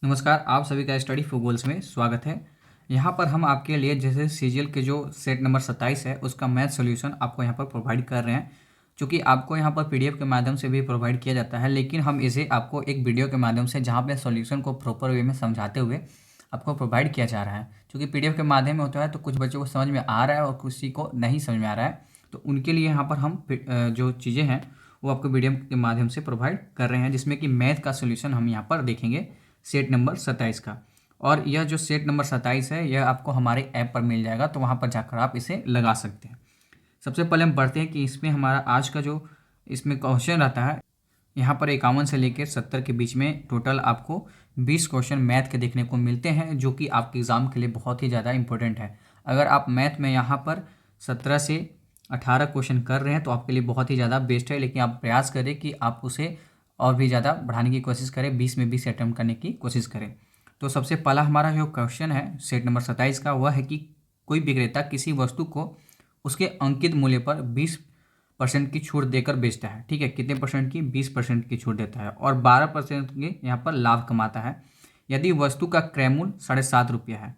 नमस्कार, आप सभी का स्टडी फॉर गोल्स में स्वागत है। यहाँ पर हम आपके लिए जैसे सीजीएल के जो सेट नंबर 27 है उसका मैथ सॉल्यूशन आपको यहाँ पर प्रोवाइड कर रहे हैं। चूँकि आपको यहाँ पर पीडीएफ के माध्यम से भी प्रोवाइड किया जाता है, लेकिन हम इसे आपको एक वीडियो के माध्यम से जहाँ पे सॉल्यूशन को प्रॉपर वे में समझाते हुए आपको प्रोवाइड किया जा रहा है। चूँकि पीडीएफ के माध्यम में होता है तो कुछ बच्चों को समझ में आ रहा है और किसी को नहीं समझ में आ रहा है, तो उनके लिए यहाँ पर हम जो चीज़ें हैं वो आपको वीडियो के माध्यम से प्रोवाइड कर रहे हैं, जिसमें कि मैथ का सोल्यूशन हम यहाँ पर देखेंगे सेट नंबर 27 का। और यह जो सेट नंबर 27 है यह आपको हमारे ऐप पर मिल जाएगा, तो वहाँ पर जाकर आप इसे लगा सकते हैं। सबसे पहले हम पढ़ते हैं कि इसमें हमारा आज का जो इसमें क्वेश्चन रहता है, यहाँ पर 51 से लेकर 70 के बीच में टोटल आपको 20 क्वेश्चन मैथ के देखने को मिलते हैं, जो कि आपके एग्ज़ाम के लिए बहुत ही ज़्यादा इंपॉर्टेंट है। अगर आप मैथ में यहाँ पर 17 से 18 क्वेश्चन कर रहे हैं तो आपके लिए बहुत ही ज़्यादा बेस्ट है, लेकिन आप प्रयास करें कि आप उसे और भी ज़्यादा बढ़ाने की कोशिश करें, 20 में 20 अटैम्प्ट करने की कोशिश करें। तो सबसे पहला हमारा जो क्वेश्चन है सेट नंबर 27 का, वह है कि कोई विक्रेता किसी वस्तु को उसके अंकित मूल्य पर 20% की छूट देकर बेचता है। ठीक है, कितने परसेंट की? 20% की छूट देता है और 12% के यहाँ पर लाभ कमाता है। यदि वस्तु का क्रय मूल्य 7.5 रुपया है,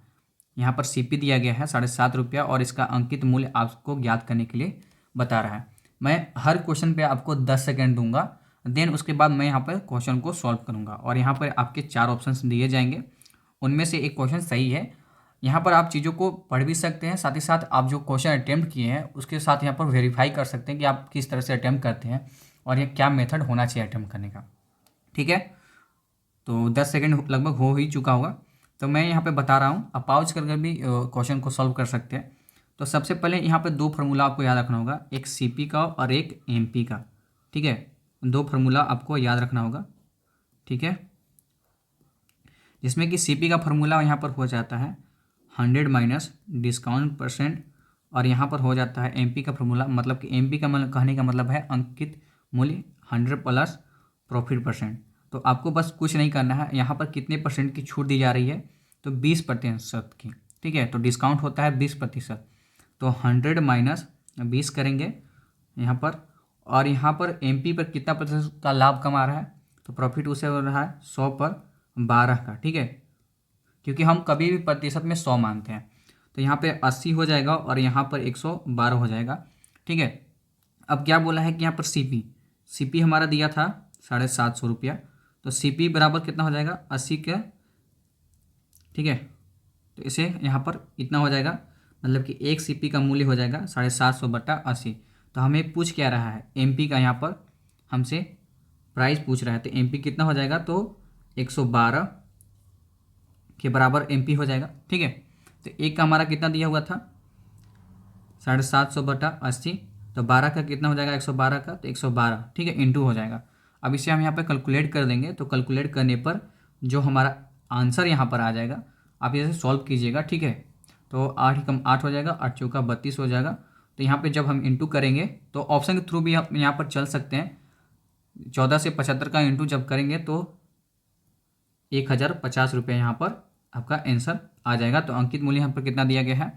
यहाँ पर सीपी दिया गया है 7.5 रुपया, और इसका अंकित मूल्य आपको ज्ञात करने के लिए बता रहा है। मैं हर क्वेश्चन पे आपको 10 सेकेंड दूंगा, देन उसके बाद मैं यहाँ पर क्वेश्चन को सॉल्व करूँगा और यहाँ पर आपके 4 ऑप्शंस दिए जाएंगे, उनमें से एक क्वेश्चन सही है। यहाँ पर आप चीज़ों को पढ़ भी सकते हैं, साथ ही साथ आप जो क्वेश्चन अटैम्प्ट किए हैं उसके साथ यहाँ पर वेरीफाई कर सकते हैं कि आप किस तरह से अटैम्प्ट करते हैं और ये क्या मेथड होना चाहिए अटैम्प्ट करने का। ठीक है, तो 10 सेकेंड लगभग हो ही चुका होगा, तो मैं यहाँ पे बता रहा हूँ, आप पाउज करके भी क्वेश्चन को सॉल्व कर सकते हैं। तो सबसे पहले यहाँ पे दो फार्मूला आपको याद रखना होगा, एक सीपी का और एक एमपी का। ठीक है, दो फार्मूला आपको याद रखना होगा। ठीक है, जिसमें कि सीपी का फार्मूला यहाँ पर हो जाता है 100 माइनस डिस्काउंट परसेंट, और यहाँ पर हो जाता है एमपी का फार्मूला, मतलब कि एमपी का मतलब कहने का मतलब है अंकित मूल्य 100 प्लस प्रॉफिट परसेंट। तो आपको बस कुछ नहीं करना है, यहाँ पर कितने परसेंट की छूट दी जा रही है, तो 20% की। ठीक है, तो डिस्काउंट होता है 20%, तो 100 माइनस 20 करेंगे यहाँ पर, और यहाँ पर एमपी पर कितना प्रतिशत का लाभ कमा रहा है, तो प्रॉफिट उसे हो रहा है 100 पर 12 का। ठीक है, क्योंकि हम कभी भी प्रतिशत में 100 मानते हैं, तो यहाँ पे 80 हो जाएगा और यहाँ पर 112 हो जाएगा। ठीक है, अब क्या बोला है कि यहाँ पर सीपी हमारा दिया था 750 रुपया, तो सीपी बराबर कितना हो जाएगा 80 का। ठीक है, तो इसे यहाँ पर इतना हो जाएगा, मतलब कि एक सीपी का मूल्य हो जाएगा 750/80। तो हमें पूछ क्या रहा है, एमपी का यहाँ पर हमसे प्राइस पूछ रहा है, तो एमपी कितना हो जाएगा, तो 112 के बराबर एमपी हो जाएगा। ठीक है, तो एक का हमारा कितना दिया हुआ था 750/80, तो 12 का कितना हो जाएगा 112 का, तो 112। ठीक है, इंटू हो जाएगा। अब इसे हम यहाँ पे कैलकुलेट कर देंगे, तो कैलकुलेट करने पर जो हमारा आंसर यहाँ पर आ जाएगा, आप इसे सॉल्व कीजिएगा। ठीक है, तो 8 कम 8 हो जाएगा, 8 चौका 32 हो जाएगा। तो यहाँ पे जब हम इंटू करेंगे तो ऑप्शन के थ्रू भी हम यहाँ पर चल सकते हैं। 14 से 75 का इंटू जब करेंगे तो 1050 रुपये यहाँ पर आपका आंसर आ जाएगा। तो अंकित मूल्य यहाँ पर कितना दिया गया है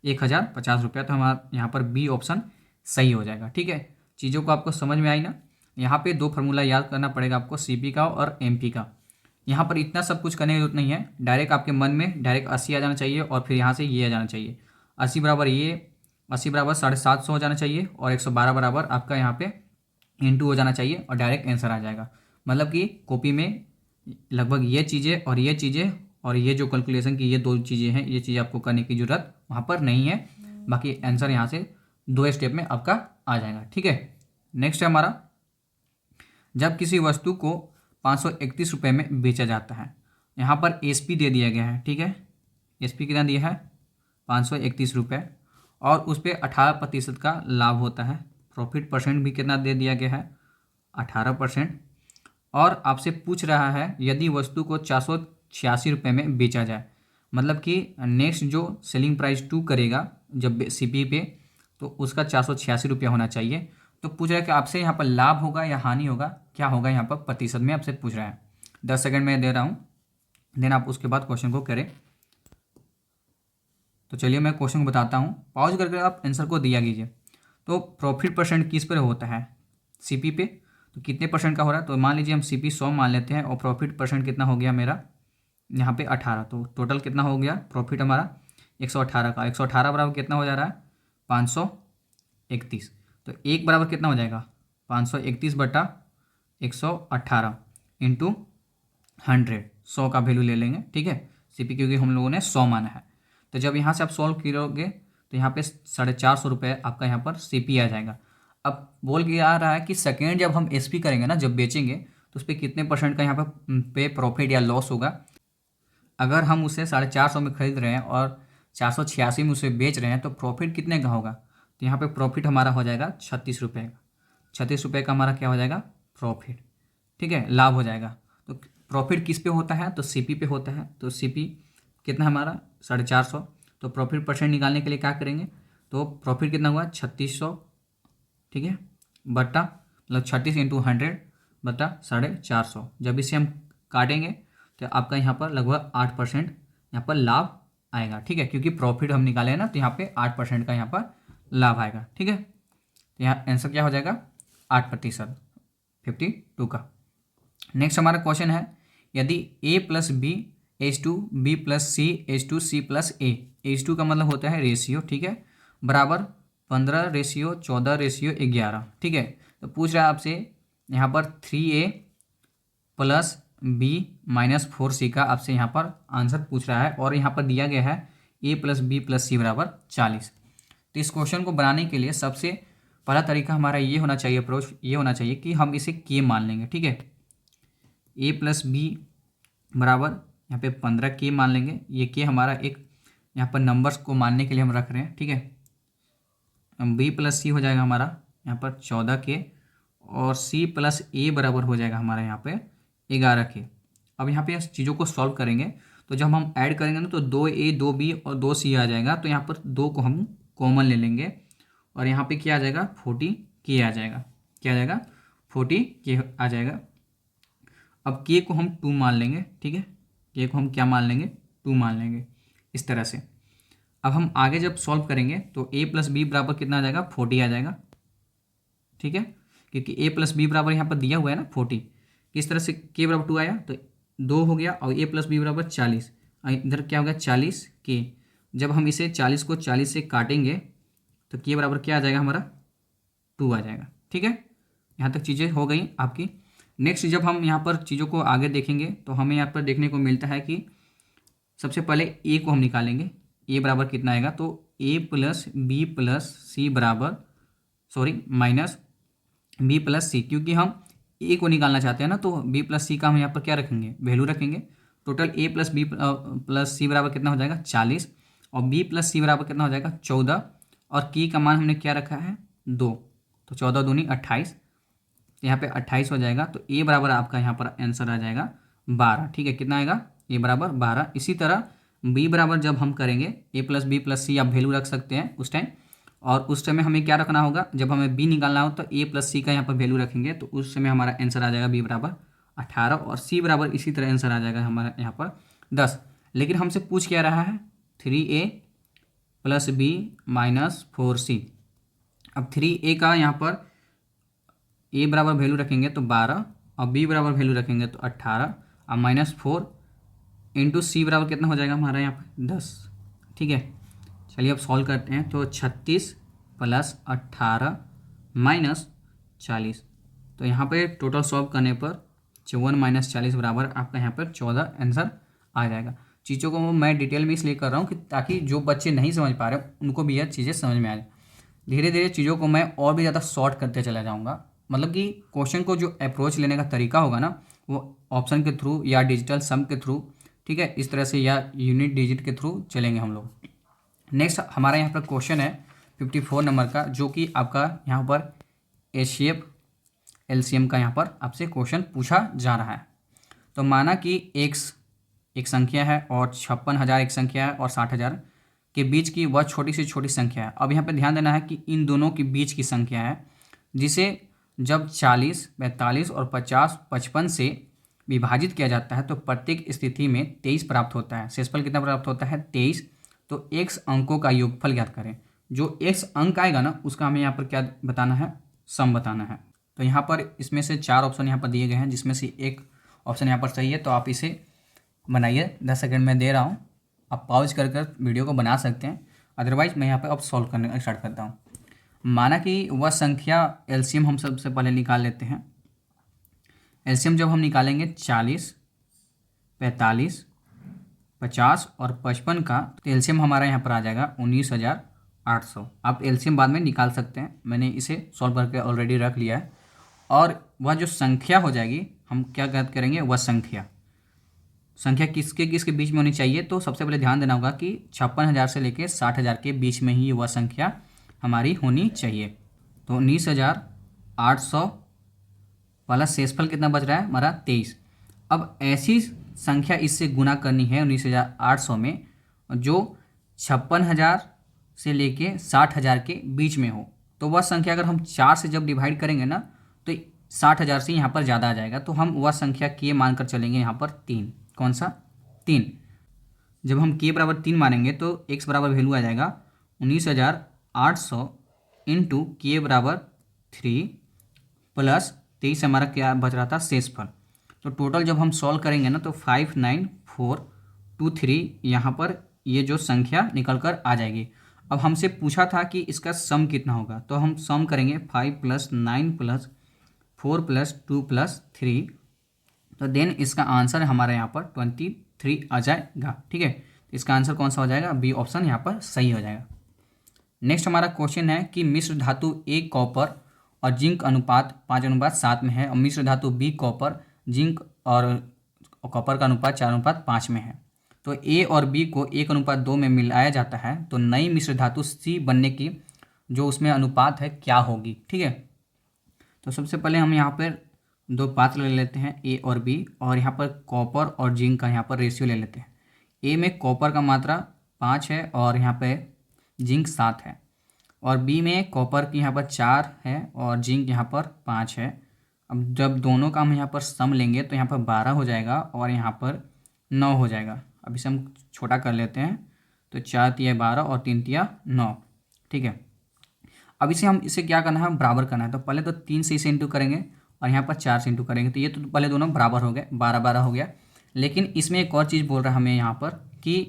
1050 रुपया, तो हमारा यहाँ पर बी ऑप्शन सही हो जाएगा। ठीक है, चीज़ों को आपको समझ में आई ना। यहाँ पे दो फार्मूला याद करना पड़ेगा आपको, सीपी का और एमपी का। यहाँ पर इतना सब कुछ करने की जरूरत नहीं है, डायरेक्ट आपके मन में डायरेक्ट 80 आ जाना चाहिए और फिर यहाँ से ये आ जाना चाहिए 80 बराबर ये, 80 बराबर 750 हो जाना चाहिए, और 112 बराबर आपका यहाँ पे इंटू हो जाना चाहिए, और डायरेक्ट आंसर आ जाएगा। मतलब कि कॉपी में लगभग ये चीज़ें और ये चीज़ें और ये जो कैलकुलेशन की ये दो चीज़ें हैं, ये चीज़ आपको करने की ज़रूरत वहाँ पर नहीं है। बाकी आंसर यहाँ से 2 स्टेप में आपका आ जाएगा। ठीक है, नेक्स्ट है हमारा, जब किसी वस्तु को 531 रुपये में बेचा जाता है, यहाँ पर एसपी दे दिया गया है। ठीक है, एसपी कितना दिया है 531 रुपये, और उस पर 18% का लाभ होता है। प्रॉफिट परसेंट भी कितना दे दिया गया है 18%, और आपसे पूछ रहा है यदि वस्तु को 486 रुपये में बेचा जाए, मतलब कि नेक्स्ट जो सेलिंग प्राइस 2 करेगा जब सीपी पे, तो उसका 486 रुपया होना चाहिए। तो पूछ रहा है कि आपसे यहाँ पर लाभ होगा या हानि होगा, क्या होगा यहाँ पर प्रतिशत में आपसे पूछ रहा है। 10 सेकंड में दे रहा हूँ, देन आप उसके बाद क्वेश्चन को करें। तो चलिए मैं क्वेश्चन को बताता हूँ, पॉज करके आप आंसर को दिया कीजिए। तो प्रॉफिट परसेंट किस पर होता है, सीपी पे, तो कितने परसेंट का हो रहा है, तो मान लीजिए हम सीपी 100 मान लेते हैं और प्रॉफिट परसेंट कितना हो गया मेरा यहाँ पे 18, तो टोटल कितना हो गया प्रॉफिट हमारा 118 का। 118 बराबर कितना हो जा रहा है 531। तो एक बराबर कितना हो जाएगा 531 बटा 118 इंटू 100, 100 का वैल्यू ले लेंगे, ठीक है, सीपी, क्योंकि हम लोगों ने 100 माना है। तो जब यहाँ से आप सॉल्व करोगे तो यहाँ पे 450 रुपये आपका यहाँ पर सीपी आ जाएगा। अब बोल के आ रहा है कि सेकेंड जब हम एसपी करेंगे ना, जब बेचेंगे तो उस पर कितने % का यहाँ पे प्रॉफिट या लॉस होगा। अगर हम उसे 450 में खरीद रहे हैं और 486 में उसे बेच रहे हैं तो प्रॉफिट कितने का होगा। तो यहाँ पे प्रॉफिट हमारा हो जाएगा 36 रुपये का। 36 रुपये का हमारा क्या हो जाएगा प्रॉफिट, ठीक है, लाभ हो जाएगा। तो प्रॉफिट किस पे होता है तो सीपी पे होता है। तो सीपी कितना हमारा 450। तो प्रॉफिट % निकालने के लिए क्या करेंगे, तो प्रॉफिट कितना हुआ 3600, ठीक है, बटा मतलब 36 इंटू 100 बटा 450। जब इसे हम काटेंगे तो आपका यहाँ पर लगभग 8% यहाँ पर लाभ आएगा, ठीक है, क्योंकि प्रॉफिट हम निकाले हैं ना, तो यहाँ पे 8% का यहाँ पर लाभ आएगा, ठीक है। तो यहाँ आंसर क्या हो जाएगा 8%, 52 का। नेक्स्ट हमारा क्वेश्चन है, यदि a plus B H2 b plus C H2 c plus A, H2 का मतलब होता है रेशियो, ठीक है, बराबर 15:14:11, ठीक है। तो पूछ रहा है आपसे यहाँ पर 3a plus B minus 4c का आपसे यहाँ पर आंसर पूछ रहा है, और यहाँ पर दिया गया है a plus B plus C बराबर 40। तो इस क्वेश्चन को बनाने के लिए सबसे पहला तरीका हमारा ये होना चाहिए, अप्रोच ये होना चाहिए कि हम इसे के मान लेंगे, ठीक है। a प्लस बी बराबर यहाँ पे 15 के मान लेंगे। ये के हमारा एक यहाँ पर नंबर्स को मानने के लिए हम रख रहे हैं, ठीक है। b प्लस सी हो जाएगा हमारा यहाँ पर 14 के, और c प्लस ए बराबर हो जाएगा हमारा यहाँ पे 11 के। अब यहाँ पे इस चीज़ों को सॉल्व करेंगे तो जब हम ऐड करेंगे ना तो 2a 2b और 2c आ जाएगा। तो यहाँ पर 2 को हम कॉमन ले लेंगे और यहाँ पे क्या आ जाएगा 40 के आ जाएगा। क्या आ जाएगा 40 के आ जाएगा। अब के को हम 2 मान लेंगे, ठीक है, के को हम क्या मान लेंगे 2 मान लेंगे इस तरह से। अब हम आगे जब सॉल्व करेंगे तो a प्लस बी बराबर कितना आ जाएगा 40 आ जाएगा, ठीक है, क्योंकि a प्लस बी बराबर यहाँ पर दिया हुआ है ना 40। किस तरह से k बराबर 2 आया तो 2 हो गया, और a प्लस बी बराबर 40, इधर क्या हो गया 40 के। जब हम इसे 40 को 40 से काटेंगे तो k बराबर क्या आ जाएगा हमारा 2 आ जाएगा, ठीक है। यहाँ तक चीज़ें हो गई आपकी। नेक्स्ट जब हम यहाँ पर चीज़ों को आगे देखेंगे तो हमें यहाँ पर देखने को मिलता है कि सबसे पहले a को हम निकालेंगे। a बराबर कितना आएगा तो a plus B plus C बराबर माइनस b प्लस सी, क्योंकि हम a को निकालना चाहते हैं ना, तो b प्लस सी का हम यहाँ पर क्या रखेंगे वैल्यू रखेंगे। Total a plus B plus C बराबर कितना हो जाएगा 40, और b प्लस सी बराबर कितना हो जाएगा 14, और की का मान हमने क्या रखा है 2, तो 14 दूनी 28, यहाँ पे 28 हो जाएगा। तो a बराबर आपका यहाँ पर आंसर आ जाएगा 12, ठीक है, कितना आएगा a बराबर 12। इसी तरह b बराबर जब हम करेंगे a प्लस बी प्लस सी आप वैल्यू रख सकते हैं उस टाइम, और उस समय हमें क्या रखना होगा जब हमें b निकालना हो तो a प्लस सी का यहाँ पर वैल्यू रखेंगे, तो उस समय हमारा आंसर आ जाएगा b बराबर 18, और c बराबर इसी तरह आंसर आ जाएगा हमारा यहाँ पर 10। लेकिन हमसे पूछ क्या रहा है 3a plus B minus 4c। अब 3a का यहाँ पर a बराबर वैल्यू रखेंगे तो 12, और b बराबर वैल्यू रखेंगे तो 18, और माइनस 4 इंटू सी बराबर कितना हो जाएगा हमारा यहाँ पर 10, ठीक है। चलिए अब सॉल्व करते हैं। तो 36 प्लस 18 माइनस 40, तो यहाँ पे टोटल सॉल्व करने पर 54 माइनस 40 बराबर आपका यहाँ पर 14 आंसर आ जाएगा। चीज़ों को मैं डिटेल में इसलिए कर रहा हूँ कि ताकि जो बच्चे नहीं समझ पा रहे उनको भी यह चीज़ें समझ में आ जाए। धीरे धीरे चीज़ों को मैं और भी ज़्यादा शॉर्ट करते चला जाऊँगा, मतलब कि क्वेश्चन को जो अप्रोच लेने का तरीका होगा ना वो ऑप्शन के थ्रू या डिजिटल सम के थ्रू, ठीक है, इस तरह से, या यूनिट डिजिट के थ्रू चलेंगे हम लोग। नेक्स्ट हमारा यहाँ पर क्वेश्चन है 54 नंबर का, जो कि आपका यहाँ पर एचसीएफ एलसीएम का यहाँ पर आपसे क्वेश्चन पूछा जा रहा है। तो माना कि x एक संख्या है और 56,000 एक संख्या है और 60,000 के बीच की वह छोटी से छोटी संख्या है। अब यहाँ पे ध्यान देना है कि इन दोनों के बीच की संख्या है, जिसे जब 40, 45 और 50, 55 से विभाजित किया जाता है तो प्रत्येक स्थिति में 23 प्राप्त होता है। शेषफल कितना प्राप्त होता है 23। तो x अंकों का योगफल ज्ञात करें। जो x अंक आएगा ना उसका हमें यहाँ पर क्या बताना है सम बताना है। तो यहाँ पर इसमें से 4 ऑप्शन यहाँ पर दिए गए हैं, जिसमें से एक ऑप्शन यहाँ पर सही है, तो आप इसे बनाइए, 10 सेकंड में दे रहा हूँ, आप पॉज कर कर वीडियो को बना सकते हैं। अदरवाइज मैं यहाँ पे अब सॉल्व करने स्टार्ट करता हूँ। माना कि वह संख्या एलसीएम हम सबसे पहले निकाल लेते हैं। एलसीएम जब हम निकालेंगे 40, 45, 50 और 55 का, तो एलसीएम हमारा यहाँ पर आ जाएगा 19,800। आप एलसीएम बाद में निकाल सकते हैं, मैंने इसे सॉल्व करके ऑलरेडी रख लिया है। और वह जो संख्या हो जाएगी, हम क्या करेंगे, वह संख्या किसके किसके बीच में होनी चाहिए। तो सबसे पहले ध्यान देना होगा कि 56,000 से लेकर 60,000 के बीच में ही वह संख्या हमारी होनी चाहिए। तो 19,800 प्लस शेषफल कितना बच रहा है हमारा 23। अब ऐसी संख्या इससे गुना करनी है 19,800 में जो 56,000 से लेके 60,000 के बीच में हो। तो वह संख्या अगर हम 4 से जब डिवाइड करेंगे ना, तो 60,000 से यहाँ पर ज़्यादा आ जाएगा। तो हम वह संख्या के मानकर चलेंगे यहाँ पर 3। कौन सा? 3। जब हम के बराबर 3 मानेंगे तो एक्स बराबर वैल्यू आ जाएगा 19,800 इंटू के बराबर 3 प्लस 23 हमारा क्या बच रहा था, शेषफल। तो टोटल जब हम सॉल्व करेंगे ना, तो 59423 यहाँ पर ये जो संख्या निकल कर आ जाएगी। अब हमसे पूछा था कि इसका सम कितना होगा, तो हम सम करेंगे 5 + 9 + 4 + 2 + 3, तो देन इसका आंसर हमारा यहाँ पर 23 आ जाएगा। ठीक है, तो इसका आंसर कौन सा हो जाएगा, बी ऑप्शन यहाँ पर सही हो जाएगा। नेक्स्ट हमारा क्वेश्चन है कि मिश्र धातु ए कॉपर और जिंक अनुपात 5:7 में है, और मिश्र धातु बी कॉपर, जिंक और कॉपर का अनुपात 4:5 में है। तो ए और बी को 1:2 में मिलाया जाता है, तो नई मिश्र धातु सी बनने की जो उसमें अनुपात है क्या होगी। ठीक है, तो सबसे पहले हम यहाँ पर दो पात्र ले लेते हैं, ए और बी, और यहाँ पर कॉपर और जिंक का यहाँ पर रेशियो ले लेते हैं। ए में कॉपर का मात्रा 5 है और यहाँ पे जिंक 7 है, और बी में कॉपर की यहाँ पर 4 है और जिंक यहाँ पर 5 है। अब जब दोनों का हम यहाँ पर सम लेंगे तो यहाँ पर 12 हो जाएगा और यहाँ पर 9 हो जाएगा। अब इसे हम छोटा कर लेते हैं, तो 4 तिया 12 और 3 तिया 9। ठीक है, अब इसे क्या करना है, बराबर करना है। तो पहले तो 3 से इसे इंटू करेंगे और यहाँ पर 4 से इंटू करेंगे, तो ये तो पहले दोनों बराबर हो गए, 12-12 हो गया। लेकिन इसमें एक और चीज़ बोल रहा है हमें यहाँ पर कि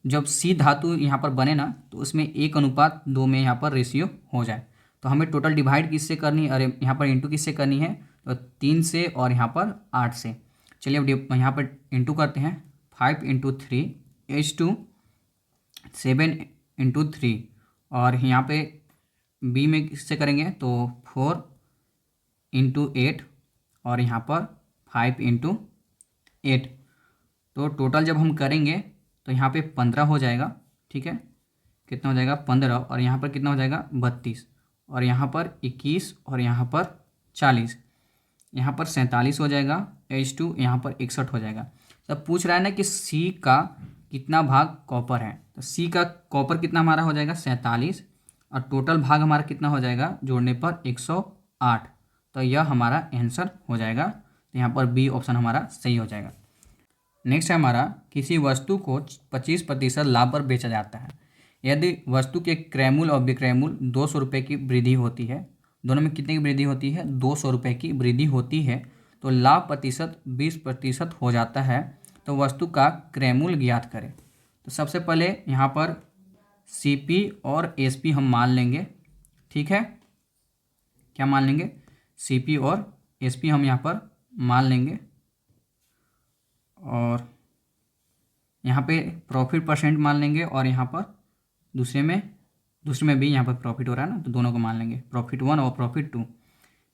जब सी धातु यहाँ पर बने ना, तो उसमें 1:2 में यहाँ पर रेशियो हो जाए। तो हमें टोटल डिवाइड किससे करनी है, अरे यहाँ पर इंटू किससे करनी है, तो 3 से और यहाँ पर 8 से। चलिए अब यहाँ पर इंटू करते हैं, 5 × 3 H2 7 × 3, और यहाँ पे बी में किससे करेंगे तो 4 × 8 और यहाँ पर 5 × 8। तो टोटल जब हम करेंगे तो यहाँ पे 15 हो जाएगा। ठीक है, कितना हो जाएगा 15, और यहाँ पर कितना हो जाएगा 32, और यहाँ पर 21, और यहाँ पर 40, यहाँ पर 47 हो जाएगा। H2 यहाँ पर 61 हो जाएगा। सब पूछ रहा है ना कि सी का कितना भाग कॉपर है, तो सी का कॉपर कितना हमारा हो जाएगा 47, और टोटल भाग हमारा कितना हो जाएगा जोड़ने पर 108। तो यह हमारा आंसर हो जाएगा, तो यहाँ पर बी ऑप्शन हमारा सही हो जाएगा। नेक्स्ट है हमारा, किसी वस्तु को 25% लाभ पर बेचा जाता है। यदि वस्तु के क्रय मूल्य और विक्रय मूल्य 200 रुपये की वृद्धि होती है, दोनों में कितने की वृद्धि होती है, 200 रुपये की वृद्धि होती है, तो लाभ प्रतिशत 20% हो जाता है। तो वस्तु का क्रय मूल्य ज्ञात करें। तो सबसे पहले यहाँ पर CP और SP हम मान लेंगे। ठीक है, क्या मान लेंगे, CP और SP हम यहाँ पर मान लेंगे, और यहाँ पे प्रॉफिट परसेंट मान लेंगे, और यहाँ पर दूसरे में भी यहाँ पर प्रॉफिट हो रहा है ना, तो दोनों को मान लेंगे, प्रॉफिट 1 और प्रॉफिट 2।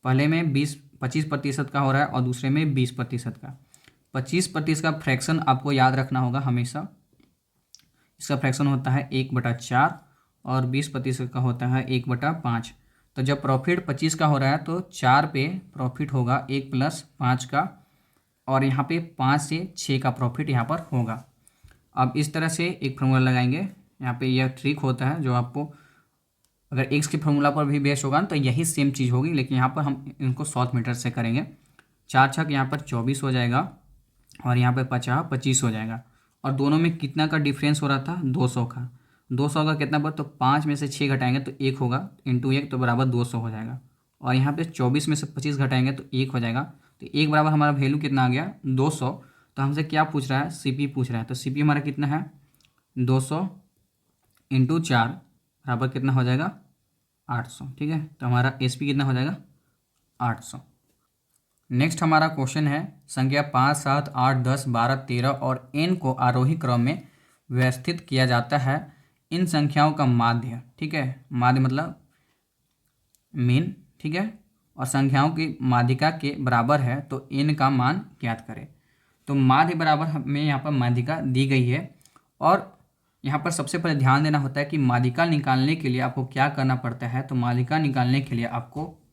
पहले में 25% का हो रहा है और दूसरे में 20% का। 25% का फ्रैक्शन आपको याद रखना होगा हमेशा, इसका फ्रैक्शन होता है 1/4, और 20% का होता है 1/5। तो जब प्रॉफिट 25 का हो रहा है तो 4 पे प्रॉफिट होगा 1 + 5 का, और यहाँ पे 5 से 6 का प्रॉफिट यहाँ पर होगा। अब इस तरह से एक फार्मूला लगाएंगे, यहाँ पे यह ट्रिक होता है जो आपको अगर एक्स के फार्मूला पर भी बेस्ड होगा ना, तो यही सेम चीज़ होगी, लेकिन यहाँ पर हम इनको 100 मीटर से करेंगे। 4 छक यहाँ पर 24 हो जाएगा, और यहाँ पे 50 25 हो जाएगा, और दोनों में कितना का डिफरेंस हो रहा था 200 का। 200 का कितना पर, तो 5 में से 6 घटाएंगे तो 1 होगा, इंटू 1 तो बराबर 200 हो जाएगा, और यहाँ पे 24 में से 25 घटाएंगे तो 1 हो जाएगा। तो 1 बराबर हमारा वैल्यू कितना आ गया 200। तो हमसे क्या पूछ रहा है, सीपी पूछ रहा है। तो सीपी हमारा कितना है, 200 इंटू 4 बराबर कितना हो जाएगा, 800। ठीक है, तो हमारा एसपी कितना हो जाएगा, 800। नेक्स्ट हमारा क्वेश्चन है, संख्या 5, 7, 8, 10, 12, 13 और n को आरोही क्रम में व्यवस्थित किया जाता है। इन संख्याओं का माध्य, ठीक है, माध्य मतलब मीन, ठीक है, और संख्याओं की माध्यिका के बराबर है, तो n का मान ज्ञात करें। तो माध्य बराबर हमें यहाँ पर माध्यिका दी गई है, और यहाँ पर सबसे पहले ध्यान देना होता है कि माध्यिका निकालने के लिए आपको क्या करना पड़ता है। तो माध्यिका निकालने के लिए आपको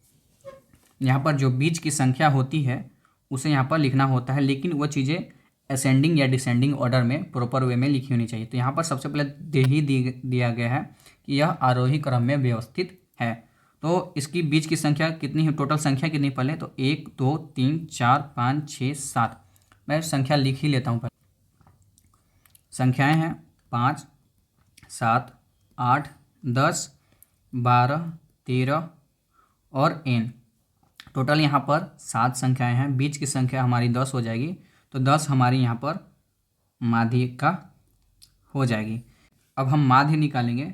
यहाँ पर जो बीच की संख्या होती है उसे यहाँ पर लिखना होता है, लेकिन वो चीज़ें असेंडिंग या डिसेंडिंग ऑर्डर में प्रॉपर वे में लिखी होनी चाहिए। तो यहाँ पर सबसे पहले दिया गया है कि यह आरोही क्रम में व्यवस्थित है। तो इसकी बीच की संख्या कितनी है, टोटल संख्या कितनी पहले, तो 1 2 3 4 5 6 7। मैं संख्या लिख ही लेता हूँ पहले। संख्याएं हैं 5, 7, 8, 10, 12, 13 और n। टोटल यहाँ पर 7 संख्याएं हैं, बीच की संख्या हमारी 10 हो जाएगी। तो 10 हमारी यहाँ पर माध्यिका हो जाएगी। अब हम माध्य निकालेंगे।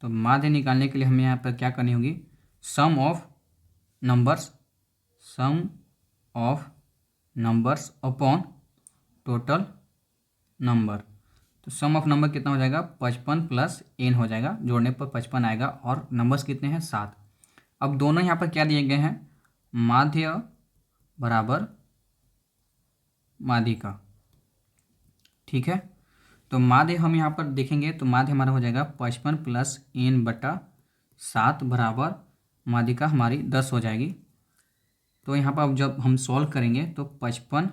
तो माध्य निकालने के लिए हमें यहाँ पर क्या करनी होगी, sum of numbers upon total number. तो सम ऑफ नंबर कितना हो जाएगा, 55 प्लस n हो जाएगा, जोड़ने पर 55 आएगा, और नंबर्स कितने हैं, 7। अब दोनों यहाँ पर क्या दिए गए हैं, माध्य बराबर माध्यिका। ठीक है, तो माध्य हम यहाँ पर देखेंगे तो माध्य हमारा हो जाएगा 55 प्लस n बटा 7 बराबर माध्यिका हमारी 10 हो जाएगी। तो यहाँ पर अब जब हम सॉल्व करेंगे तो 55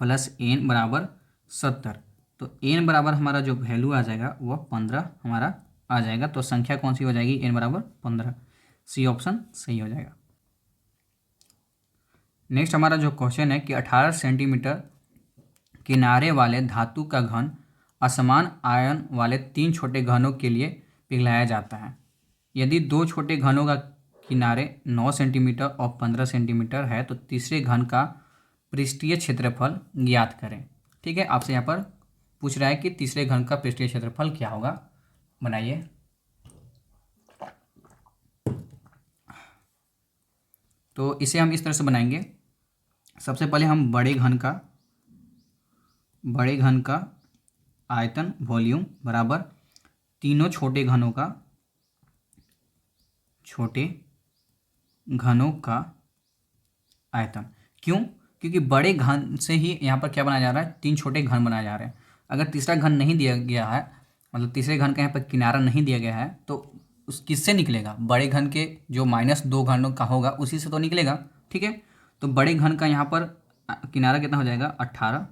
प्लस n बराबर 70। तो n बराबर हमारा जो वैल्यू आ जाएगा वह 15 हमारा आ जाएगा। तो संख्या कौन सी हो जाएगी, n बराबर 15। सी ऑप्शन सही हो जाएगा। नेक्स्ट हमारा जो क्वेश्चन है कि 18 सेंटीमीटर किनारे वाले धातु का घन असमान आयन वाले 3 छोटे घनों के लिए पिघलाया जाता है। यदि 2 छोटे घनों का किनारे 9 सेंटीमीटर और 15 सेंटीमीटर है तो तीसरे घन का पृष्ठीय क्षेत्रफल ज्ञात करें। ठीक है, आपसे यहाँ पर पूछ रहा है कि तीसरे घन का पृष्ठीय क्षेत्रफल क्या होगा, बनाइए। तो इसे हम इस तरह से बनाएंगे। सबसे पहले हम बड़े घन का आयतन वॉल्यूम बराबर तीनों छोटे घनों का आयतन। क्यों, क्योंकि बड़े घन से ही यहाँ पर क्या बनाया जा रहा है, 3 छोटे घन बनाए जा रहे हैं। अगर तीसरा घन नहीं दिया गया है, मतलब तीसरे घन का यहाँ पर किनारा नहीं दिया गया है, तो उस किससे निकलेगा, बड़े घन के जो -2 घनों का होगा उसी से तो निकलेगा। ठीक है, तो बड़े घन का यहाँ पर किनारा कितना हो जाएगा, 18।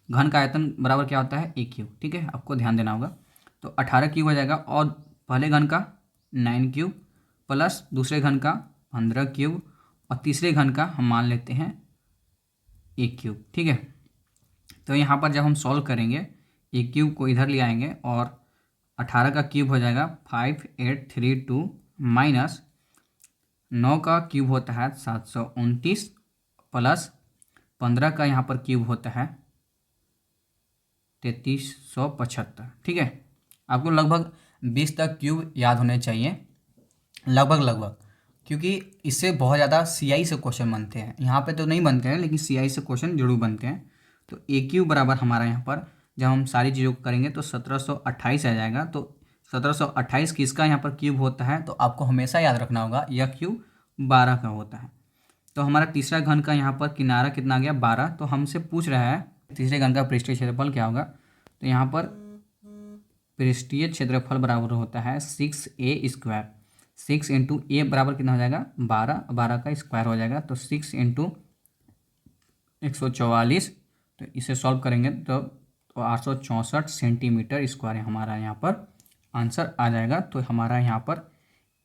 घन का आयतन बराबर क्या होता है, a क्यूब। ठीक है, आपको ध्यान देना होगा। तो 18 क्यूब हो जाएगा, और पहले घन का 9 क्यूब प्लस दूसरे घन का 15 क्यूब और तीसरे घन का हम मान लेते हैं 1 क्यूब। ठीक है, तो यहाँ पर जब हम सॉल्व करेंगे 1 क्यूब को इधर ले आएंगे और 18 का क्यूब हो जाएगा 5832 माइनस 9 का क्यूब होता है 729 प्लस 15 का यहाँ पर क्यूब होता है 3375। ठीक है, आपको लगभग 20 तक क्यूब याद होने चाहिए, लगभग, क्योंकि इससे बहुत ज़्यादा सीआई से क्वेश्चन बनते हैं। यहाँ पे तो नहीं बनते हैं, लेकिन सीआई से क्वेश्चन जरूर बनते हैं। तो ए क्यूब बराबर हमारा यहाँ पर जब हम सारी चीज़ों को करेंगे तो 1728 आ जाएगा। तो 1728 किसका यहाँ पर क्यूब होता है, तो आपको हमेशा याद रखना होगा यह क्यूब 12 का होता है। तो हमारा तीसरा घन का यहाँ पर किनारा कितना आ गया, 12। तो हमसे पूछ रहा है तीसरे घन का पृष्ठीय क्षेत्रफल क्या होगा। तो यहाँ पर पृष्ठीय क्षेत्रफल बराबर होता है 6a²। 6 इंटू ए बराबर कितना हो जाएगा, 12 का स्क्वायर हो जाएगा। तो 6 इंटू 144, तो इसे सॉल्व करेंगे तो 864 सेंटीमीटर स्क्वायर हमारा यहाँ पर आंसर आ जाएगा। तो हमारा यहाँ पर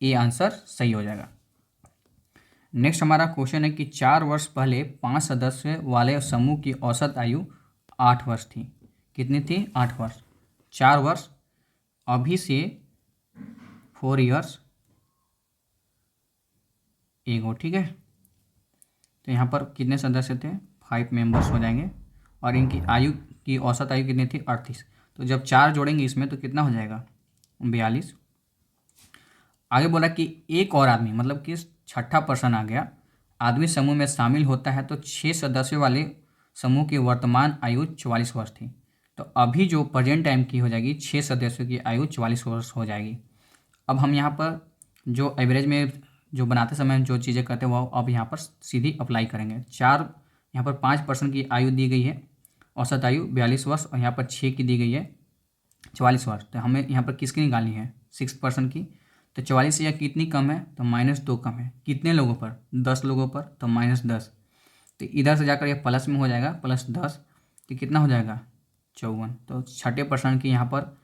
ए आंसर सही हो जाएगा। नेक्स्ट हमारा क्वेश्चन है कि 4 वर्ष पहले 5 सदस्य वाले समूह की औसत आयु 8 वर्ष थी। कितनी थी, 8 वर्ष। 4 वर्ष अभी से 4 इयर्स एगो। ठीक है, तो यहाँ पर कितने सदस्य थे, 5 मेंबर्स हो जाएंगे और इनकी आयु की औसत आयु कितनी थी 38। तो जब 4 जोड़ेंगे इसमें तो कितना हो जाएगा 42। आगे बोला कि एक और आदमी मतलब कि छठा पर्सन आ गया, आदमी समूह में शामिल होता है तो 6 सदस्यों वाले समूह की वर्तमान आयु 44 वर्ष थी। तो अभी जो प्रेजेंट टाइम की हो जाएगी 6 सदस्यों की आयु 44 वर्ष हो जाएगी। अब हम यहाँ पर जो एवरेज में जो बनाते समय जो चीज़ें करते हैं वो अब यहाँ पर सीधी अप्लाई करेंगे। यहाँ पर 5% की आयु दी गई है, औसत आयु 42 वर्ष, और यहाँ पर 6 की दी गई है 44 वर्ष। तो हमें यहाँ पर किसकी निकालनी है 6% की। तो 44 से यह कितनी कम है तो -2 कम है। कितने लोगों पर 10 लोगों पर, तो -10। तो इधर से जाकर यह प्लस में हो जाएगा +10, तो कितना हो जाएगा 54। तो छठे पर्सन की यहाँ पर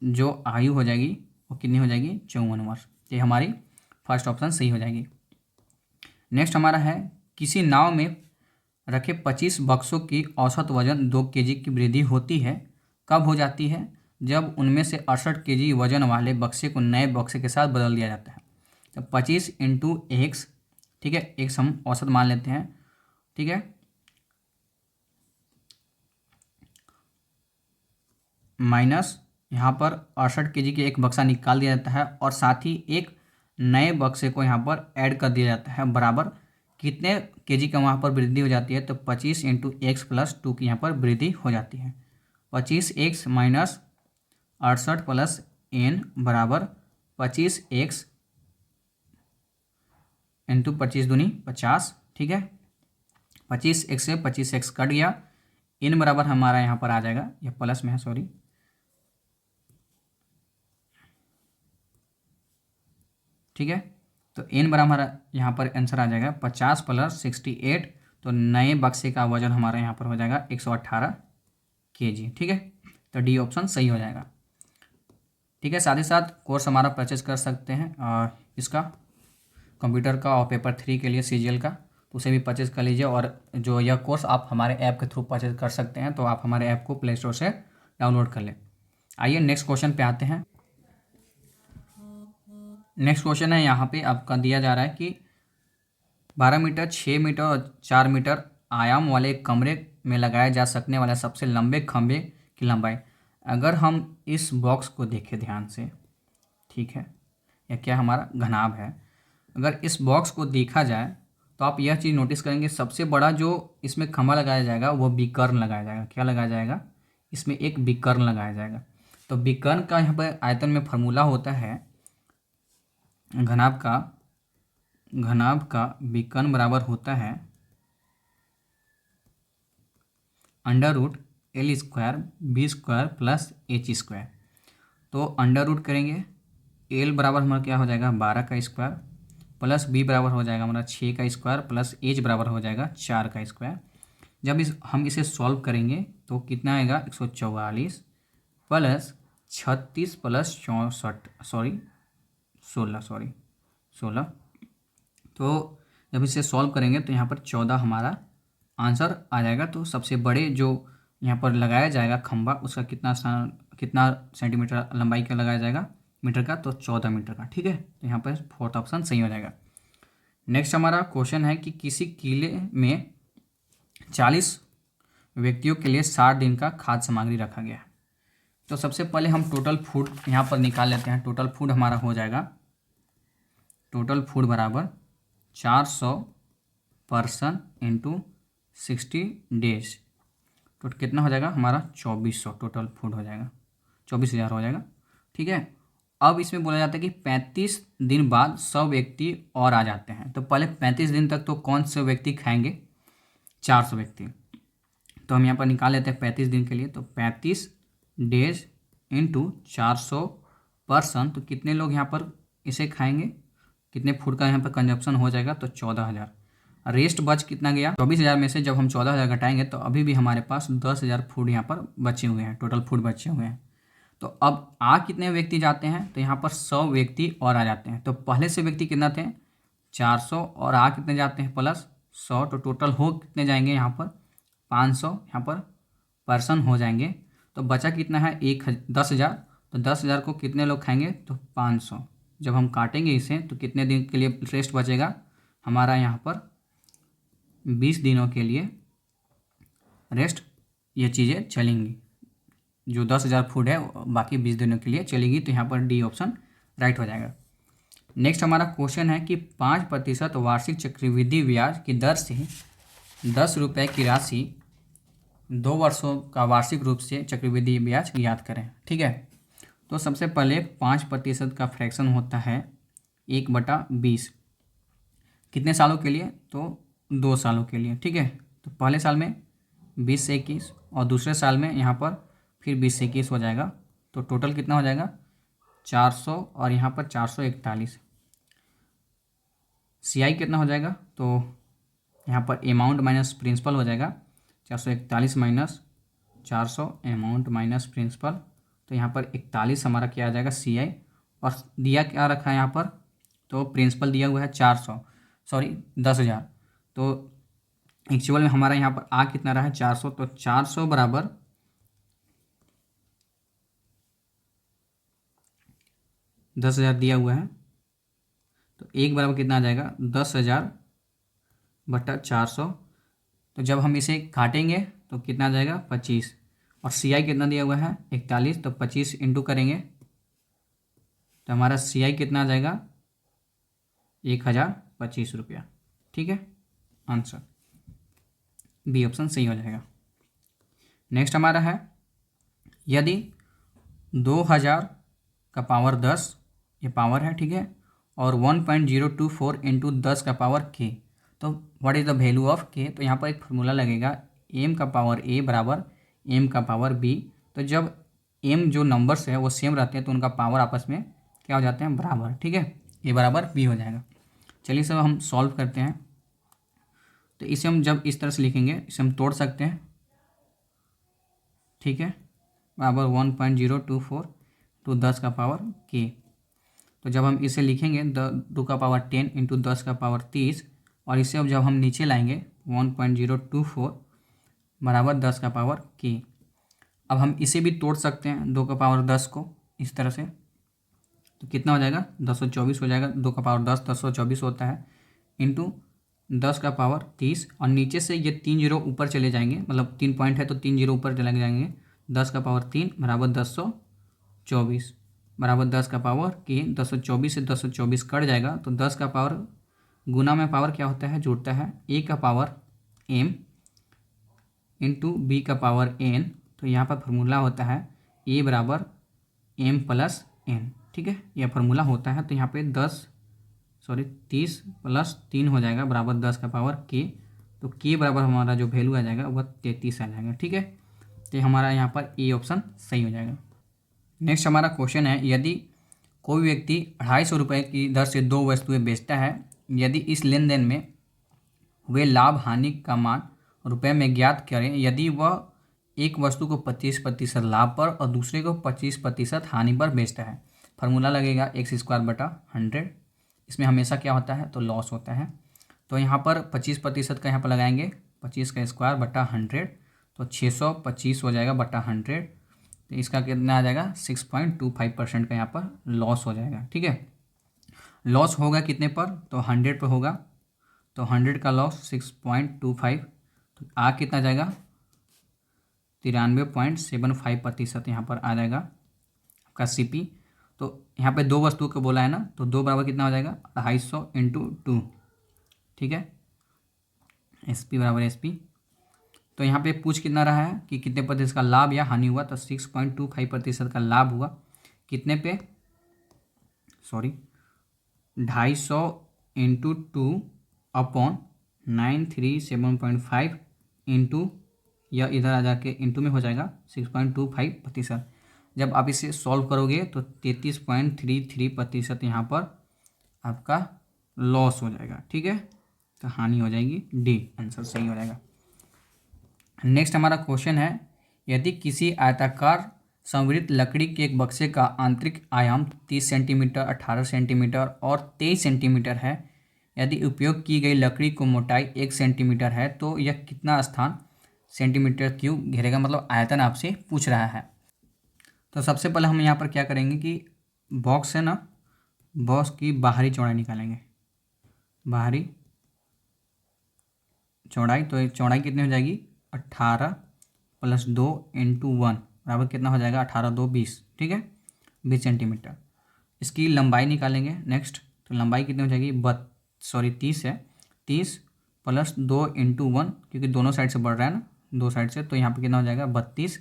जो आयु हो जाएगी वो कितनी हो जाएगी 54 वर्ष। ये हमारी फर्स्ट ऑप्शन सही हो जाएगी। नेक्स्ट हमारा है किसी नाव में रखे 25 बक्सों की औसत वजन 2 kg की वृद्धि होती है। कब हो जाती है? जब उनमें से 68 kg वजन वाले बक्से को नए बक्से के साथ बदल दिया जाता है। तो 25 × x, ठीक है, x हम औसत मान लेते हैं, ठीक है, माइनस यहाँ पर 68 kg के एक बक्सा निकाल दिया जाता है और साथ ही एक नए बक्से को यहाँ पर ऐड कर दिया जाता है, बराबर कितने kg का वहाँ पर वृद्धि हो जाती है? तो 25 × x + 2 की यहाँ पर वृद्धि हो जाती है। 25x - 68 + n बराबर 25x × 25 दूनी 50, ठीक है। 25x से 25x कट गया, n बराबर हमारा यहाँ पर आ जाएगा, यह प्लस में है सॉरी, ठीक है। तो n बराबर हमारा यहाँ पर आंसर आ जाएगा 50 + 68। तो नए बक्से का वजन हमारा यहाँ पर हो जाएगा 118 kg, ठीक है। तो डी ऑप्शन सही हो जाएगा, ठीक है। साथ ही साथ कोर्स हमारा परचेज कर सकते हैं इसका कंप्यूटर का और पेपर 3 के लिए CGL का, तो उसे भी परचेज कर लीजिए। और जो यह कोर्स आप हमारे ऐप के थ्रू परचेज कर सकते हैं, तो आप हमारे ऐप को प्ले स्टोर से डाउनलोड कर लें। आइए नेक्स्ट क्वेश्चन पे आते हैं। नेक्स्ट क्वेश्चन है यहाँ पे आपका दिया जा रहा है कि 12 मीटर, 6 मीटर और 4 मीटर आयाम वाले कमरे में लगाए जा सकने वाले सबसे लंबे खंभे की लंबाई। अगर हम इस बॉक्स को देखें ध्यान से, ठीक है, यह क्या हमारा घनाभ है। अगर इस बॉक्स को देखा जाए तो आप यह चीज़ नोटिस करेंगे, सबसे बड़ा जो इसमें खंभा लगाया जाएगा वो विकर्ण लगाया जाएगा। क्या लगाया जाएगा? इसमें एक विकर्ण लगाया जाएगा। तो विकर्ण का यहाँ पर आयतन में फार्मूला होता है घनाभ का विकर्ण बराबर होता है √L² b² + h²। तो अंडर करेंगे, L बराबर हमारा क्या हो जाएगा 12 का स्क्वायर, प्लस b बराबर हो जाएगा हमारा 6 का स्क्वायर, प्लस h बराबर हो जाएगा 4 का स्क्वायर। जब हम इसे सॉल्व करेंगे तो कितना आएगा 144 प्लस 36 प्लस 16। तो जब इसे सॉल्व करेंगे तो यहाँ पर 14 हमारा आंसर आ जाएगा। तो सबसे बड़े जो यहाँ पर लगाया जाएगा खंभा, उसका कितना सेंटीमीटर लंबाई का लगाया जाएगा मीटर का? तो 14 मीटर का, ठीक है। तो यहाँ पर फोर्थ ऑप्शन सही हो जाएगा। नेक्स्ट हमारा क्वेश्चन है कि किसी किले में 40 व्यक्तियों के लिए 60 दिन का खाद्य सामग्री रखा गया है। तो सबसे पहले हम टोटल फूड यहाँ पर निकाल लेते हैं। टोटल फूड हमारा हो जाएगा, टोटल फूड बराबर 400 पर्सन × 60 डेज, तो कितना हो जाएगा हमारा 2400 टोटल फूड हो जाएगा, 24,000 हो जाएगा, ठीक है। अब इसमें बोला जाता है कि 35 दिन बाद 100 व्यक्ति और आ जाते हैं। तो पहले 35 दिन तक तो कौन से व्यक्ति खाएंगे? 400 व्यक्ति। तो हम यहाँ पर निकाल लेते हैं 35 दिन के लिए। तो 35 डेज × 400 पर्सन, तो कितने लोग यहाँ पर इसे खाएंगे? कितने फूड का यहाँ पर कंजप्शन हो जाएगा? तो 14,000। रेस्ट बच कितना गया? 24,000 में से जब हम 14,000 घटाएंगे तो अभी भी हमारे पास 10,000 फूड यहाँ पर बचे हुए हैं, टोटल फूड बचे हुए हैं। तो अब कितने व्यक्ति जाते हैं? तो यहाँ पर 100 व्यक्ति और आ जाते हैं। तो पहले से व्यक्ति कितना थे? 400, और कितने जाते हैं प्लस 100, तो टोटल हो कितने जाएंगे यहाँ पर? 500 यहाँ पर पर्सन हो जाएंगे। तो बचा कितना है? 10,000। तो 10,000 को कितने लोग खाएंगे? तो 500। जब हम काटेंगे इसे तो कितने दिन के लिए रेस्ट बचेगा हमारा? यहाँ पर 20 दिनों के लिए रेस्ट ये चीज़ें चलेंगी। जो 10,000 फुट है बाकी 20 दिनों के लिए चलेगी, तो यहाँ पर डी ऑप्शन राइट हो जाएगा। नेक्स्ट हमारा क्वेश्चन है कि 5% वार्षिक चक्रवृद्धि ब्याज की दर से 10 रुपये की राशि 2 वर्षों का वार्षिक रूप से चक्रवृद्धि ब्याज याद करें। ठीक है, तो सबसे पहले 5% का फ्रैक्शन होता है 1/20। कितने सालों के लिए? तो 2 सालों के लिए। ठीक है, तो पहले साल में 20 से 21 और दूसरे साल में यहाँ पर फिर 20 से 21 हो जाएगा, तो टोटल कितना हो जाएगा 400 और यहाँ पर 441। CI कितना हो जाएगा? तो यहाँ पर अमाउंट माइनस प्रिंसिपल हो जाएगा 441 माइनस 400 अमाउंट माइनस प्रिंसिपल, तो यहाँ पर 41 हमारा क्या आ जाएगा CI। और दिया क्या रखा है यहाँ पर? तो प्रिंसिपल दिया हुआ है 10,000, तो एक्चुअल में हमारा यहाँ पर आ कितना रहा है 400, तो 400 बराबर 10,000 दिया हुआ है, तो 1 बराबर कितना आ जाएगा 10,000/400। तो जब हम इसे काटेंगे तो कितना आ जाएगा 25, और CI कितना दिया हुआ है 41, तो 25 इंटू करेंगे तो हमारा CI कितना आ जाएगा 1,025 रुपया। ठीक है, आंसर बी ऑप्शन सही हो जाएगा। नेक्स्ट हमारा है, यदि 2000 का पावर 10 ये पावर है, ठीक है, और 1.024 इंटू 10 का पावर k, तो what is the value of k? तो यहाँ पर एक फार्मूला लगेगा m का पावर a बराबर m का पावर b। तो जब m जो नंबर्स है वो सेम रहते हैं तो उनका पावर आपस में क्या हो जाते हैं बराबर। ठीक है, a बराबर b हो जाएगा। चलिए सब हम सॉल्व करते हैं। तो इसे हम जब इस तरह से लिखेंगे इसे हम तोड़ सकते हैं। ठीक है, बराबर 1.024 टू 10 का पावर k। तो जब हम इसे लिखेंगे 2 का पावर 10 इंटू 10 का पावर 30, और इसे अब जब हम नीचे लाएंगे 1.024 बराबर 10 का पावर k। अब हम इसे भी तोड़ सकते हैं 2 का पावर 10 को इस तरह से, तो कितना हो जाएगा 1024 हो जाएगा। 2 का पावर 10 1024 होता है, इंटू 10 का पावर 30, और नीचे से ये 3 जीरो ऊपर चले जाएंगे, मतलब 3 पॉइंट है तो 3 जीरो ऊपर चले जाएंगे। 10 का पावर 3 बराबर 1024 बराबर 10 का पावर के 1024 से 1024 कट जाएगा, तो 10 का पावर गुना में पावर क्या होता है जुड़ता है, a का पावर m इंटू बी का पावर n। तो यहाँ पर फार्मूला होता है a बराबर m प्लस n। ठीक है, यह फार्मूला होता है। तो यहाँ पे 30 प्लस 3 हो जाएगा बराबर 10 का पावर k। तो k बराबर हमारा जो वैल्यू आ जाएगा वह 33 आ जाएगा। ठीक है, तो हमारा यहाँ पर ए ऑप्शन सही हो जाएगा। नेक्स्ट हमारा क्वेश्चन है, यदि कोई व्यक्ति 250 रुपये की दर से 2 वस्तुएं बेचता है, यदि इस लेन देन में हुए लाभ हानि का मान रुपये में ज्ञात करें। यदि वह एक वस्तु को 25% लाभ पर और दूसरे को 25% हानि पर बेचता है, फार्मूला लगेगा x²/100। इसमें हमेशा क्या होता है तो लॉस होता है। तो यहाँ पर 25% का यहाँ पर लगाएंगे 25²/100, तो 625 हो जाएगा बटा 100। तो इसका कितना आ जाएगा 6.25% का यहाँ पर लॉस हो जाएगा। ठीक है, लॉस होगा कितने पर? तो 100 पर होगा, तो 100 का लॉस 6.25, तो आ कितना जाएगा 93.75% यहाँ पर आ जाएगा आपका CP। तो यहाँ पे 2 वस्तुओं को बोला है ना, तो 2 बराबर कितना हो जाएगा 250 इंटू 2। ठीक है, SP बराबर SP। तो यहाँ पे पूछ कितना रहा है कि कितने प्रतिशत का लाभ या हानि हुआ, तो 6.25% का लाभ हुआ। कितने पे? 250 इंटू 2 अपॉन 937.5 इंटू, या इधर आ जाके इंटू में हो जाएगा 6.25%। जब आप इसे सॉल्व करोगे तो 33.33% यहाँ पर आपका लॉस हो जाएगा। ठीक है, तो हानि हो जाएगी, डी आंसर सही हो जाएगा। नेक्स्ट हमारा क्वेश्चन है, यदि किसी आयताकार संवृत लकड़ी के एक बक्से का आंतरिक आयाम 30 सेंटीमीटर 18 सेंटीमीटर और 23 सेंटीमीटर है, यदि उपयोग की गई लकड़ी को मोटाई 1 सेंटीमीटर है, तो यह कितना स्थान सेंटीमीटर क्यूब घेरेगा? मतलब आयतन आपसे पूछ रहा है। तो सबसे पहले हम यहाँ पर क्या करेंगे कि बॉक्स है ना, बॉक्स की बाहरी चौड़ाई निकालेंगे। बाहरी चौड़ाई, तो चौड़ाई कितनी हो जाएगी 18 प्लस 2 इंटू 1 बराबर कितना हो जाएगा, 18 2 20, ठीक है, 20 सेंटीमीटर। इसकी लंबाई निकालेंगे नेक्स्ट, तो लंबाई कितनी हो जाएगी, 30 है, 30 प्लस 2 इंटू 1, क्योंकि दोनों साइड से बढ़ रहा है ना, दो साइड से, तो यहाँ पे कितना हो जाएगा 32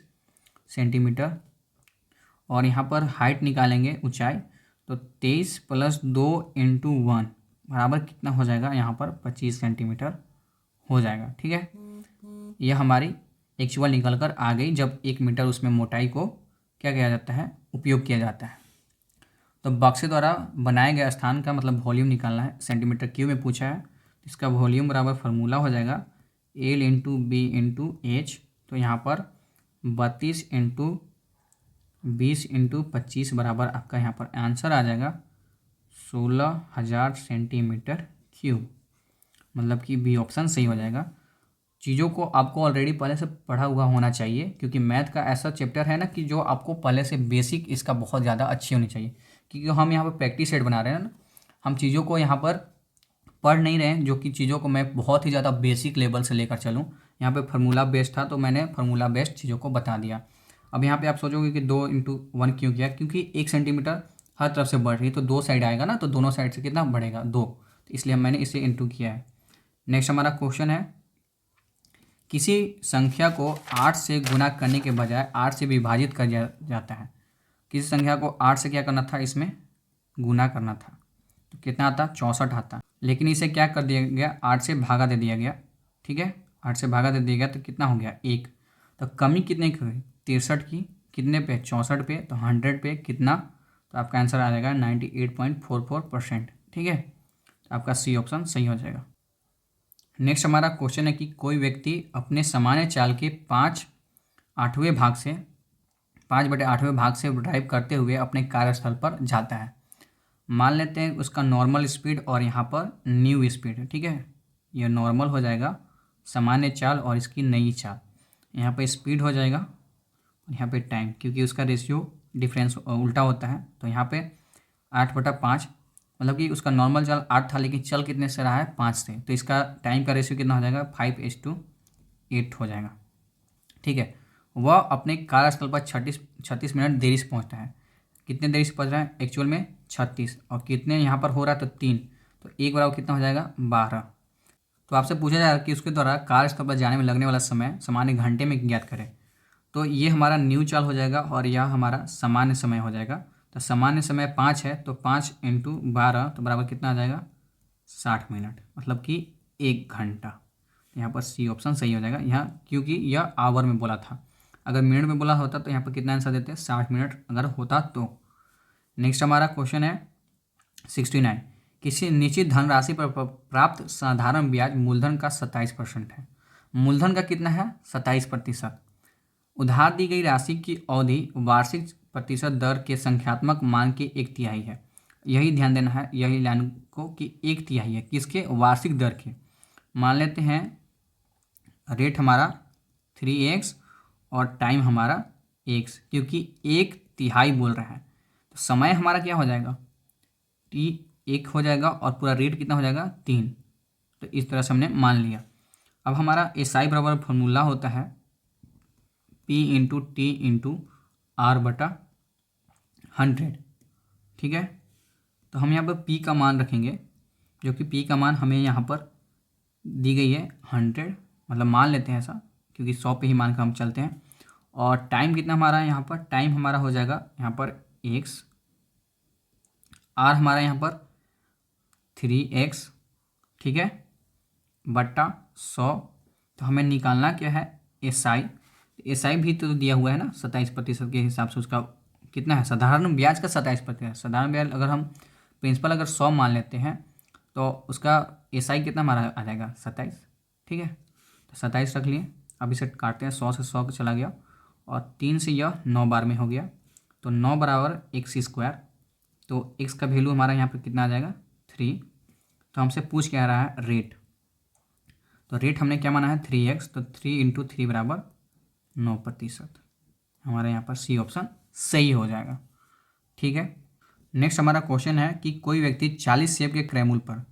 सेंटीमीटर। और यहाँ पर हाइट निकालेंगे, ऊंचाई, तो 23 प्लस 2 इंटू 1 बराबर कितना हो जाएगा, यहाँ पर 25 सेंटीमीटर हो जाएगा, ठीक है। यह हमारी एक्चुअल निकल कर आ गई जब 1 मीटर उसमें मोटाई को क्या किया जाता है, उपयोग किया जाता है। तो बक्से द्वारा बनाए गए स्थान का मतलब वॉल्यूम निकालना है, सेंटीमीटर क्यूब में पूछा है। इसका वॉल्यूम बराबर फार्मूला हो जाएगा L into B into H. तो यहाँ पर 32 इंटू 20 इंटू 25 बराबर आपका यहाँ पर आंसर आ जाएगा 16,000 सेंटीमीटर क्यूब, मतलब कि बी ऑप्शन सही हो जाएगा। चीज़ों को आपको ऑलरेडी पहले से पढ़ा हुआ होना चाहिए, क्योंकि मैथ का ऐसा चैप्टर है ना कि जो आपको पहले से बेसिक इसका बहुत ज़्यादा अच्छी होनी चाहिए, क्योंकि हम यहाँ पर प्रैक्टिस सेट बना रहे हैं ना, हम चीज़ों को यहाँ पर पढ़ नहीं रहे हैं, जो कि चीज़ों को मैं बहुत ही ज़्यादा बेसिक लेवल से लेकर चलूँ। यहाँ पे फार्मूला बेस्ड था तो मैंने फार्मूला बेस्ड चीज़ों को बता दिया। अब यहाँ पे आप सोचोगे कि 2 इंटू 1 क्यों किया, क्योंकि 1 सेंटीमीटर हर तरफ से बढ़ रही है, तो 2 साइड आएगा ना, तो दोनों साइड से कितना बढ़ेगा, 2, तो इसलिए मैंने इसे इंटू किया है। नेक्स्ट हमारा क्वेश्चन है, किसी संख्या को 8 से गुना करने के बजाय 8 से विभाजित कर जाता है। किसी संख्या को 8 से क्या करना था, इसमें गुना करना था, तो कितना आता, 64 आता, लेकिन इसे क्या कर दिया गया, 8 से भागा दे दिया गया, ठीक है, 8 से भागा दे दिया गया, तो कितना हो गया 1। तो कमी कितने की हुई, 63 की, कितने पे, 64 पे, तो 100 पे कितना, तो आपका आंसर आ जाएगा 98.44%, ठीक है, तो आपका सी ऑप्शन सही हो जाएगा। नेक्स्ट हमारा क्वेश्चन है कि कोई व्यक्ति अपने सामान्य चाल के 5/8वें भाग से 5/8वें भाग से ड्राइव करते हुए अपने कार्यस्थल पर जाता है। मान लेते हैं उसका नॉर्मल स्पीड और यहाँ पर न्यू स्पीड है, ठीक है, यह नॉर्मल हो जाएगा, सामान्य चाल, और इसकी नई चाल, यहाँ पे स्पीड हो जाएगा, और यहाँ पे टाइम, क्योंकि उसका रेशियो डिफरेंस उल्टा होता है, तो यहाँ पे 8/5, मतलब कि उसका नॉर्मल चाल 8 था, लेकिन चल कितने से रहा है, 5 से, तो इसका टाइम का रेशियो कितना हो जाएगा, 5:8 हो जाएगा, ठीक है। वह अपने कार्यस्थल पर 36 मिनट देरी से पहुँचता है। कितने देरी से पहुँच रहा है, एक्चुअल में 36, और कितने यहाँ पर हो रहा है, तो 3, तो 1 बराबर कितना हो जाएगा, 12। तो आपसे पूछा जाएगा कि उसके द्वारा कार्यस्थल पर जाने में लगने वाला समय सामान्य घंटे में ज्ञात करें। तो ये हमारा न्यू चाल हो जाएगा और यह हमारा सामान्य समय हो जाएगा। तो सामान्य समय 5 है, तो 5 इंटू 12 तो बराबर कितना आ जाएगा, 60 मिनट, मतलब कि 1 घंटा। यहाँ पर सी ऑप्शन सही हो जाएगा, यहाँ क्योंकि यह आवर में बोला था, अगर मिनट में बोला होता तो यहाँ पर कितना आंसर देते हैं, 60 मिनट अगर होता तो। नेक्स्ट हमारा क्वेश्चन है 69, किसी निश्चित धनराशि पर प्राप्त साधारण ब्याज मूलधन का 27% है। मूलधन का कितना है, 27%। उधार दी गई राशि की अवधि वार्षिक प्रतिशत दर के संख्यात्मक मान के 1/3 है। यही ध्यान देना है, यही लाइन को, कि 1/3 है किसके, वार्षिक दर के। मान लेते हैं रेट हमारा 3x और टाइम हमारा x, क्योंकि 1/3 बोल रहा है, तो समय हमारा क्या हो जाएगा, t1 हो जाएगा, और पूरा रेट कितना हो जाएगा, 3। तो इस तरह से हमने मान लिया। अब हमारा SI बराबर फॉर्मूला होता है P into T into R/100, ठीक है। तो हम यहाँ पर P का मान रखेंगे, जो कि P का मान हमें यहाँ पर दी गई है 100, मतलब मान लेते हैं ऐसा, क्योंकि 100 पे ही मान कर हम चलते हैं। और टाइम कितना हमारा है, यहाँ पर टाइम हमारा हो जाएगा यहाँ पर x, R हमारा यहाँ पर 3x, ठीक है, बट्टा 100। तो हमें निकालना क्या है, SI भी तो दिया हुआ है ना, 27% के हिसाब से उसका कितना है, साधारण ब्याज का 27%। साधारण ब्याज अगर हम प्रिंसिपल अगर 100 मान लेते हैं तो उसका SI कितना हमारा आ जाएगा, 27, ठीक है। तो 27 रख लिए। अब इसे काटते हैं, 100 से 100 चला गया, और 3 से यह 9 बार में हो गया, तो 9 बराबर x²। तो x का वैल्यू हमारा यहाँ पर कितना आ जाएगा, 3। तो हमसे पूछ क्या रहा है, रेट, तो रेट हमने क्या माना है, 3x, तो 3 इंटू 3 बराबर 9%। हमारे यहाँ पर सी ऑप्शन सही हो जाएगा, ठीक है। नेक्स्ट हमारा क्वेश्चन है कि कोई व्यक्ति 40 सेब के क्रय मूल्य पर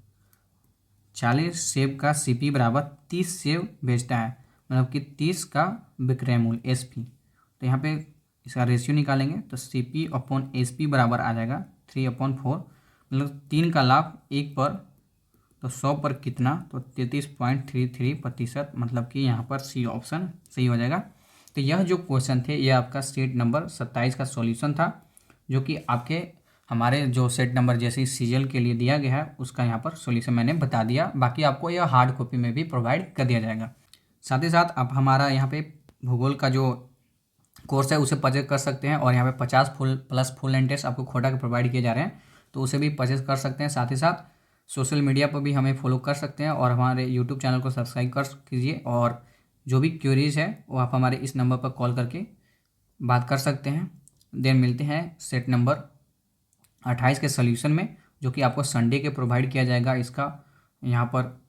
40 सेब का CP बराबर 30 सेब बेचता है, मतलब कि 30 का विक्रय मूल्य SP। तो यहाँ पे इसका रेशियो निकालेंगे तो CP/SP बराबर आ जाएगा 3/4, मतलब 3 का लाभ 1 पर, तो 100 पर कितना, तो 33.33%, मतलब कि यहाँ पर C ऑप्शन सही हो जाएगा। तो यह जो क्वेश्चन थे ये आपका सेट नंबर 27 का सॉल्यूशन था, जो कि आपके हमारे जो सेट नंबर जैसे सीजीएल के लिए दिया गया है उसका यहाँ पर सॉल्यूशन मैंने बता दिया। बाकी आपको यह हार्ड कॉपी में भी प्रोवाइड कर दिया जाएगा। साथ ही साथ आप हमारा यहाँ पे भूगोल का जो कोर्स है उसे परचेज कर सकते हैं, और यहाँ पे 50 फुल एंड टेस्ट आपको खोटा के प्रोवाइड किए जा रहे हैं, तो उसे भी परचेज कर सकते हैं। साथ ही साथ सोशल मीडिया पर भी हमें फॉलो कर सकते हैं, और हमारे यूट्यूब चैनल को सब्सक्राइब कर कीजिए, और जो भी क्वेरीज है वो आप हमारे इस नंबर पर कॉल करके बात कर सकते हैं। देन मिलते हैं सेट नंबर 28 के सॉल्यूशन में, जो कि आपको संडे के प्रोवाइड किया जाएगा। इसका यहाँ पर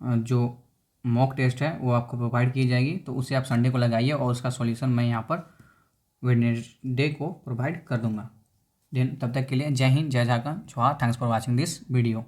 जो मॉक टेस्ट है वो आपको प्रोवाइड की जाएगी, तो उसे आप संडे को लगाइए, और उसका सॉल्यूशन मैं यहाँ पर वेडनेसडे को प्रोवाइड कर दूंगा। देन तब तक के लिए जय हिंद, जय झारखंड, जोहार। Thanks for watching this video.